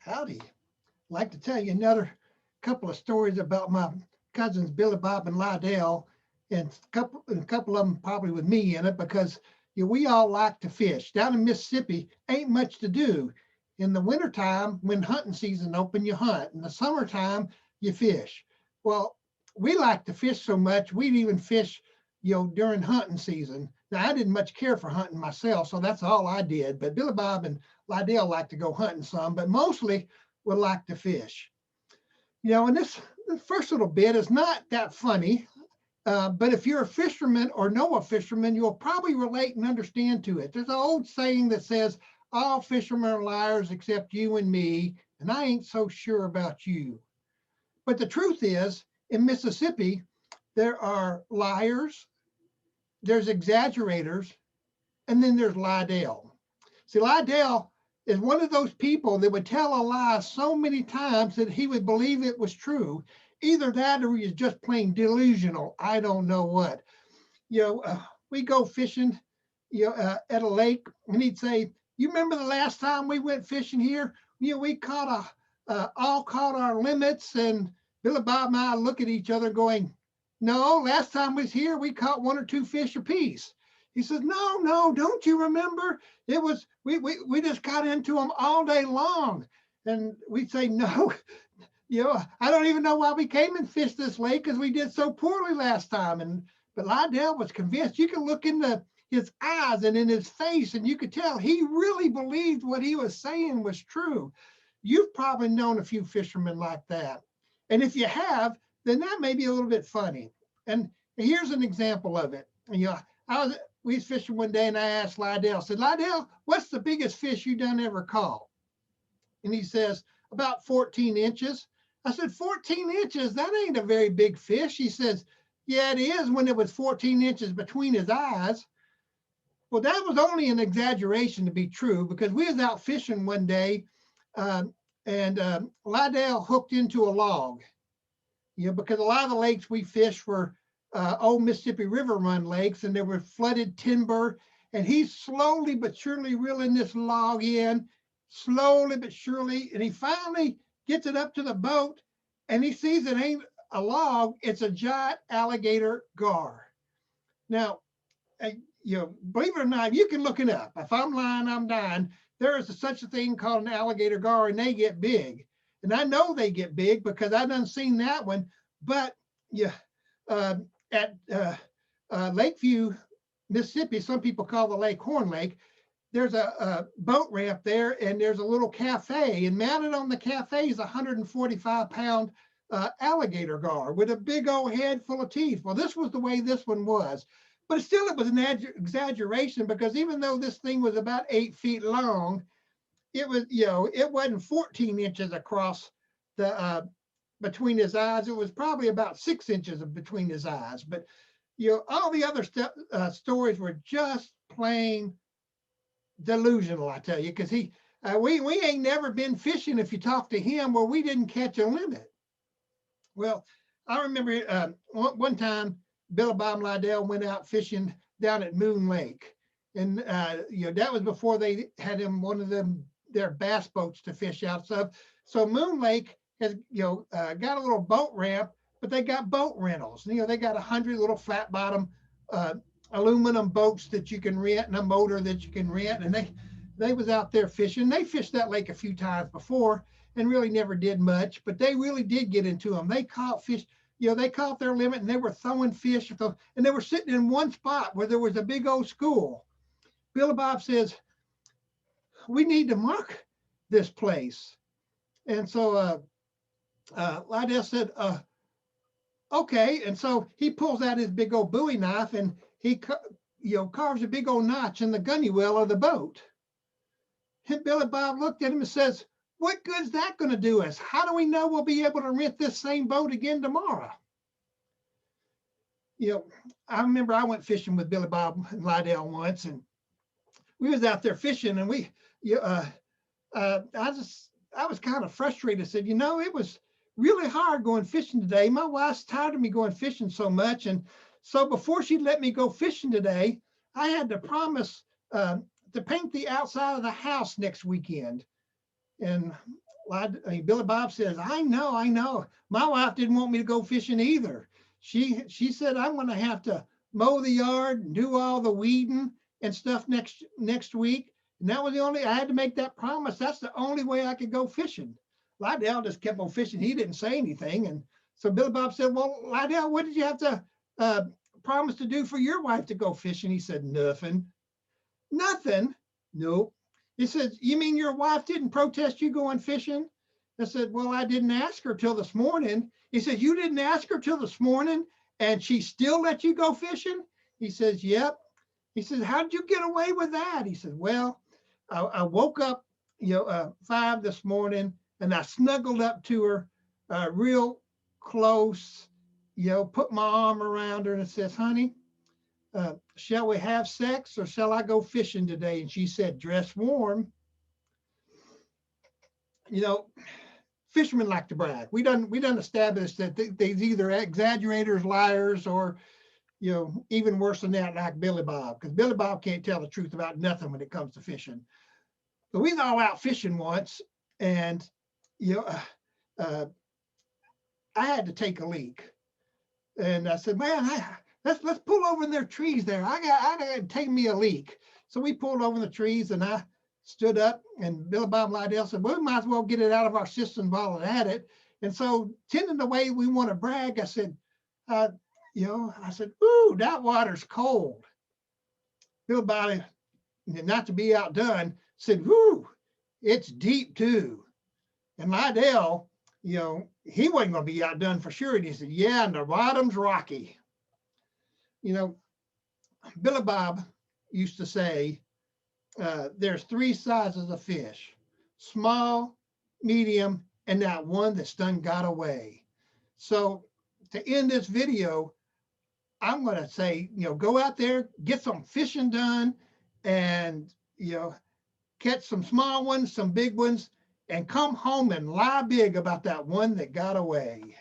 Howdy. I'd like to tell you another couple of stories about my cousins Billy Bob and Lidel, and a couple of them probably with me in it because we all like to fish. Down in Mississippi, ain't much to do. In the wintertime, when hunting season open, you hunt. In the summertime, you fish. Well, we like to fish so much, we'd even fish, during hunting season. Now, I didn't much care for hunting myself, so that's all I did. But Billy Bob and Lidell like to go hunting some, but mostly would like to fish. And this first little bit is not that funny, but if you're a fisherman or know a fisherman, you'll probably relate and understand to it. There's an old saying that says, all fishermen are liars except you and me, and I ain't so sure about you. But the truth is, in Mississippi, there are liars, there's exaggerators, and then there's Lidell. See, Lidell is one of those people that would tell a lie so many times that he would believe it was true. Either that or he's just plain delusional. I don't know what. We go fishing, at a lake, and he'd say, "You remember the last time we went fishing here? We all caught our limits." And Billy Bob and I look at each other, going, "No, last time we was here, we caught one or two fish apiece." He says, "No, no, don't you remember? It was we just got into them all day long." And we say, "No, I don't even know why we came and fished this lake because we did so poorly last time." But Lydell was convinced. You could look into his eyes and in his face, and you could tell he really believed what he was saying was true. You've probably known a few fishermen like that. And if you have, then that may be a little bit funny. And here's an example of it. We was fishing one day, and I asked Lydell, I said, "Lydell, what's the biggest fish you done ever caught?" And he says, "About 14 inches. I said, 14 inches? That ain't a very big fish." He says, "Yeah, it is when it was 14 inches between his eyes." Well, that was only an exaggeration to be true, because we was out fishing one day, and Lydell hooked into a log. Because a lot of the lakes we fished were old Mississippi River run lakes, and there were flooded timber. And he's slowly but surely reeling this log in, slowly but surely. And he finally gets it up to the boat, and he sees it ain't a log, it's a giant alligator gar. Now, believe it or not, you can look it up. If I'm lying, I'm dying. There is such a thing called an alligator gar, and they get big. And I know they get big because I done seen that one. But yeah, at Lakeview, Mississippi, some people call the lake Horn Lake. There's a boat ramp there, and there's a little cafe, and mounted on the cafe is a 145-pound alligator gar with a big old head full of teeth. Well, this was the way this one was. But still, it was an exaggeration, because even though this thing was about 8 feet long, it was, it wasn't 14 inches across the between his eyes. It was probably about 6 inches between his eyes. But all the other stories were just plain delusional, I tell you, because we ain't never been fishing, if you talk to him, where we didn't catch a limit. Well, I remember one time Billy Bob and Lidell went out fishing down at Moon Lake, and that was before they had him one of their bass boats to fish out of. So Moon Lake has got a little boat ramp, but they got boat rentals. They got 100 little flat bottom aluminum boats that you can rent, and a motor that you can rent. And they was out there fishing. They fished that lake a few times before and really never did much, but they really did get into them. They caught fish. They caught their limit, and they were throwing fish, and they were sitting in one spot where there was a big old school. Billy Bob says, "We need to mark this place." And so Lydell said, "Okay." And so he pulls out his big old Bowie knife, and he carves a big old notch in the gunny well of the boat. And Billy Bob looked at him and says, "What good's that going to do us? How do we know we'll be able to rent this same boat again tomorrow?" I remember I went fishing with Billy Bob and Lidell once, and we was out there fishing, and I was kind of frustrated. I said, "It was really hard going fishing today. My wife's tired of me going fishing so much, and so before she let me go fishing today, I had to promise to paint the outside of the house next weekend." And Billy Bob says, I know, I know. My wife didn't want me to go fishing either. She said I'm going to have to mow the yard and do all the weeding and stuff next week. And that was the only I had to make that promise. That's the only way I could go fishing. Lidel just kept on fishing. He didn't say anything. And so Billy Bob said, well, Lidel, what did you have to uh, promise to do for your wife to go fishing? He said, nothing. Nothing? Nope. He said, you mean your wife didn't protest you going fishing? I said, well, I didn't ask her till this morning. He said, you didn't ask her till this morning and she still let you go fishing? He says, yep. He says, how did you get away with that? He said, well, I woke up, 5 this morning and I snuggled up to her real close, put my arm around her and says, honey, shall we have sex or shall I go fishing today? And she said, dress warm. You know, fishermen like to brag. We done established that they's either exaggerators, liars, or even worse than that, like Billy Bob, because Billy Bob can't tell the truth about nothing when it comes to fishing. But we was all out fishing once, and you know, uh, I had to take a leak, and I said, "Man, let's pull over in their trees there. I got to take me a leak." So we pulled over in the trees, and I stood up, and Billy Bob and Lidel said, "Well, we might as well get it out of our system while we're at it." And so, tending the way we want to brag, I said, uh, I said, "Ooh, that water's cold." Billy Bob, not to be outdone, said, "Whoo, it's deep too." And Lidel, he wasn't going to be outdone for sure. And he said, "Yeah, and the bottom's rocky." You know, Billy Bob used to say, there's 3 sizes of fish: small, medium, and that one that's done got away. So to end this video, I'm going to say, go out there, get some fishing done, and, catch some small ones, some big ones, and come home and lie big about that one that got away.